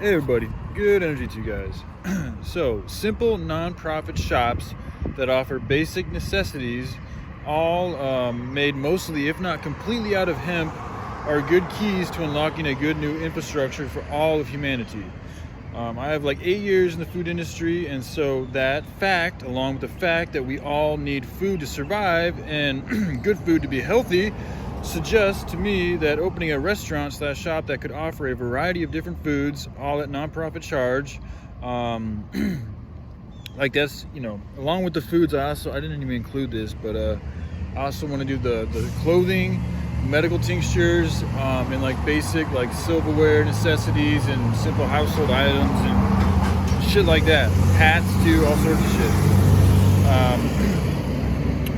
Hey everybody, good energy to you guys. So, simple non-profit shops that offer basic necessities, all made mostly, if not completely out of hemp, are good keys to unlocking a good new infrastructure for all of humanity. I have like 8 years in the food industry, and so that fact, along with the fact that we all need food to survive and good food to be healthy, suggests to me that opening a restaurant / shop that could offer a variety of different foods, all at nonprofit charge, like that's, along with the foods, I didn't even include this, but I also want to do the clothing, medical tinctures, and like basic like silverware necessities and simple household items and shit like that. Hats too, all sorts of shit.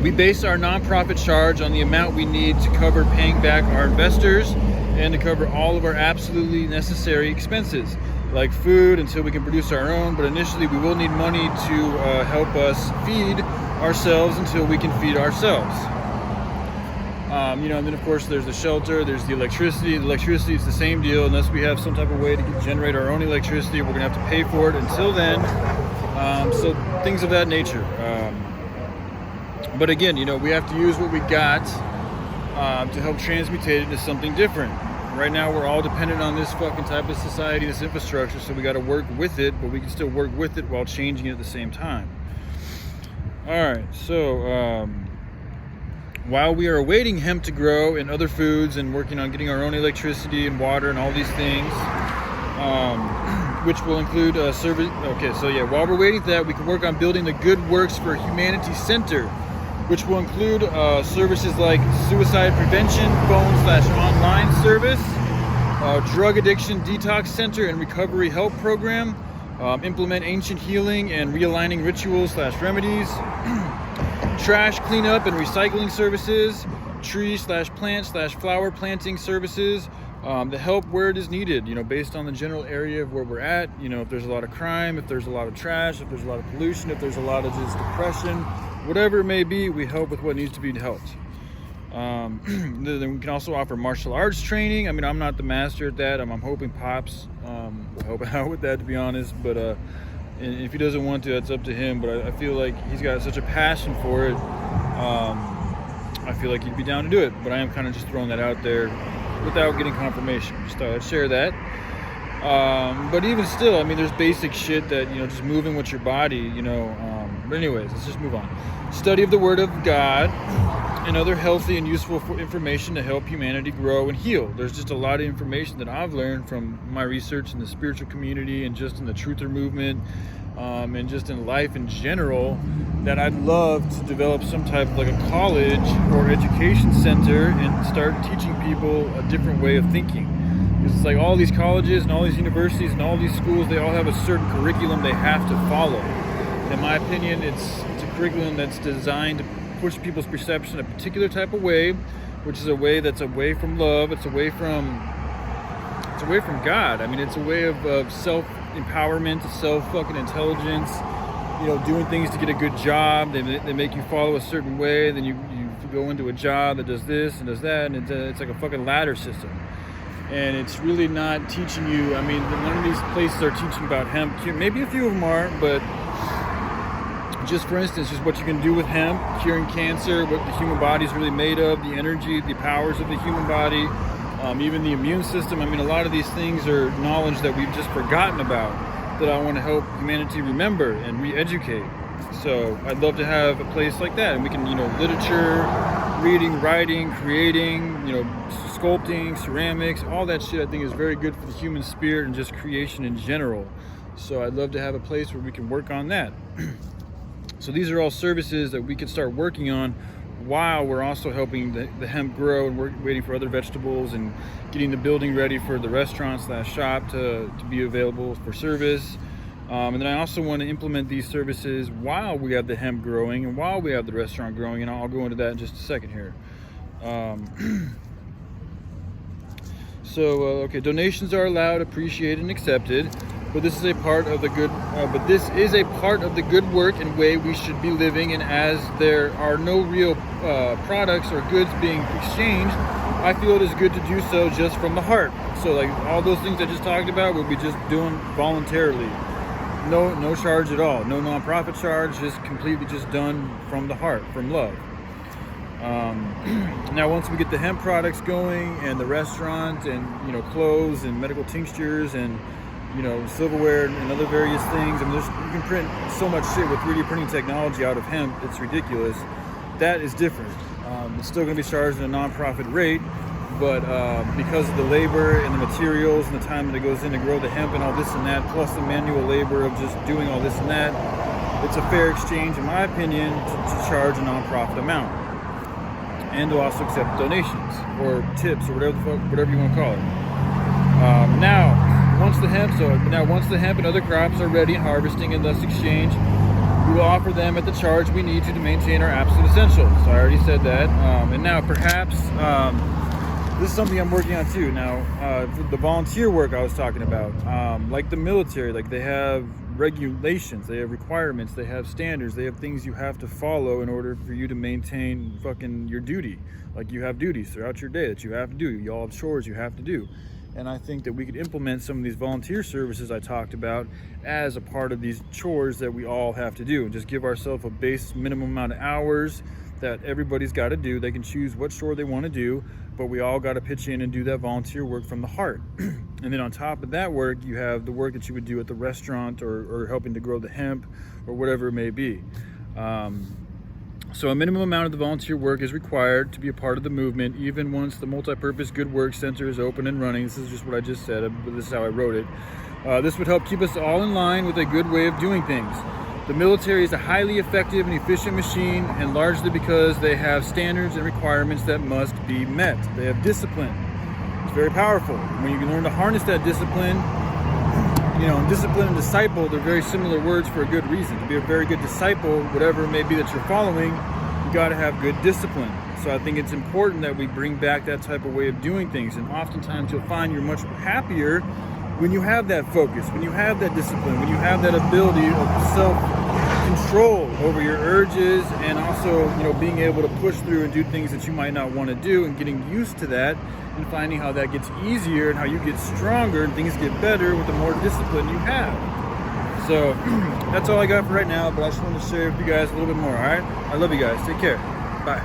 We base our nonprofit charge on the amount we need to cover paying back our investors and to cover all of our absolutely necessary expenses, like food, until we can produce our own. But initially, we will need money to help us feed ourselves until we can feed ourselves. And then of course there's the shelter, there's the electricity. The electricity is the same deal. Unless we have some type of way to generate our own electricity, we're gonna have to pay for it until then. So things of that nature. But again, we have to use what we got to help transmutate it into something different. Right now, we're all dependent on this fucking type of society, this infrastructure, so we got to work with it, but we can still work with it while changing it at the same time. All right, so while we are awaiting hemp to grow and other foods and working on getting our own electricity and water and all these things, which will include service. Okay, so yeah, while we're waiting for that, we can work on building the Good Works for Humanity Center, which will include services like suicide prevention, phone/online service, drug addiction detox center and recovery help program, implement ancient healing and realigning rituals/remedies, trash cleanup and recycling services, tree/plant/flower planting services, the help where it is needed, based on the general area of where we're at. If there's a lot of crime, if there's a lot of trash, if there's a lot of pollution, if there's a lot of just depression, whatever it may be, we help with what needs to be helped. Then we can also offer martial arts training. I'm not the master at that. I'm hoping Pops will help out with that, to be honest. But and if he doesn't want to, that's up to him. But I feel like he's got such a passion for it. I feel like he'd be down to do it. But I am kind of just throwing that out there without getting confirmation. Just thought I'd share that. But even still, there's basic shit that, just moving with your body, but anyways, let's just move on. Study of the Word of God and other healthy and useful information to help humanity grow and heal. There's just a lot of information that I've learned from my research in the spiritual community and just in the truther movement, and just in life in general, that I'd love to develop some type of like a college or education center and start teaching people a different way of thinking. It's like all these colleges and all these universities and all these schools, they all have a certain curriculum they have to follow. In my opinion, it's a curriculum that's designed to push people's perception a particular type of way, which is a way that's away from love. It's away from God. It's a way of self-empowerment, self-fucking intelligence, doing things to get a good job. They make you follow a certain way, then you go into a job that does this and does that, and it's like a fucking ladder system. And it's really not teaching you. None of these places are teaching about hemp. Maybe a few of them are, but just for instance, just what you can do with hemp, curing cancer, what the human body is really made of, the energy, the powers of the human body, even the immune system. A lot of these things are knowledge that we've just forgotten about, that I want to help humanity remember and re-educate. So I'd love to have a place like that, and we can, literature, reading, writing, creating, sculpting, ceramics, all that shit I think is very good for the human spirit and just creation in general. So I'd love to have a place where we can work on that. So these are all services that we can start working on while we're also helping the hemp grow, and we're waiting for other vegetables and getting the building ready for the restaurant / shop to be available for service. And then I also want to implement these services while we have the hemp growing and while we have the restaurant growing, and I'll go into that in just a second here. Okay, donations are allowed, appreciated, and accepted, but this is a part of the good. But this is a part of the good work and way we should be living. And as there are no real products or goods being exchanged, I feel it is good to do so just from the heart. So like all those things I just talked about, we'll be just doing voluntarily. No charge at all. No nonprofit charge, just completely just done from the heart, from love. Now once we get the hemp products going and the restaurant and, you know, clothes and medical tinctures and, you know, silverware and other various things, I mean, you can print so much shit with 3D printing technology out of hemp, it's ridiculous. That is different. It's still going to be charged at a nonprofit rate, but because of the labor and the materials and the time that it goes in to grow the hemp and all this and that, plus the manual labor of just doing all this and that, it's a fair exchange, in my opinion, to charge a nonprofit amount, and to also accept donations or tips or whatever you want to call it. Now, once the hemp and other crops are ready and harvesting and thus exchanged, we will offer them at the charge we need to maintain our absolute essentials. So I already said that. And now perhaps this is something I'm working on too. Now, the volunteer work I was talking about, like the military, like they have regulations, they have requirements, they have standards, they have things you have to follow in order for you to maintain fucking your duty. Like you have duties throughout your day that you have to do. You all have chores you have to do. And I think that we could implement some of these volunteer services I talked about as a part of these chores that we all have to do, and just give ourselves a base minimum amount of hours that everybody's got to do. They can choose what chore they want to do, but we all got to pitch in and do that volunteer work from the heart. And then on top of that work, you have the work that you would do at the restaurant or helping to grow the hemp or whatever it may be. So a minimum amount of the volunteer work is required to be a part of the movement, even once the Multi-Purpose Good Work Center is open and running. This is just what I just said, but this is how I wrote it. This would help keep us all in line with a good way of doing things. The military is a highly effective and efficient machine, and largely because they have standards and requirements that must be met. They have discipline. It's very powerful. When you can learn to harness that discipline, you know, discipline and disciple, they're very similar words for a good reason. To be a very good disciple, whatever it may be that you're following, you got to have good discipline. So I think it's important that we bring back that type of way of doing things. And oftentimes you'll find you're much happier when you have that focus, when you have that discipline, when you have that ability of self-control over your urges, and also, you know, being able to push through and do things that you might not want to do, and getting used to that and finding how that gets easier and how you get stronger and things get better with the more discipline you have. So that's all I got for right now, but I just wanted to share with you guys a little bit more. All right, I love you guys. Take care. Bye.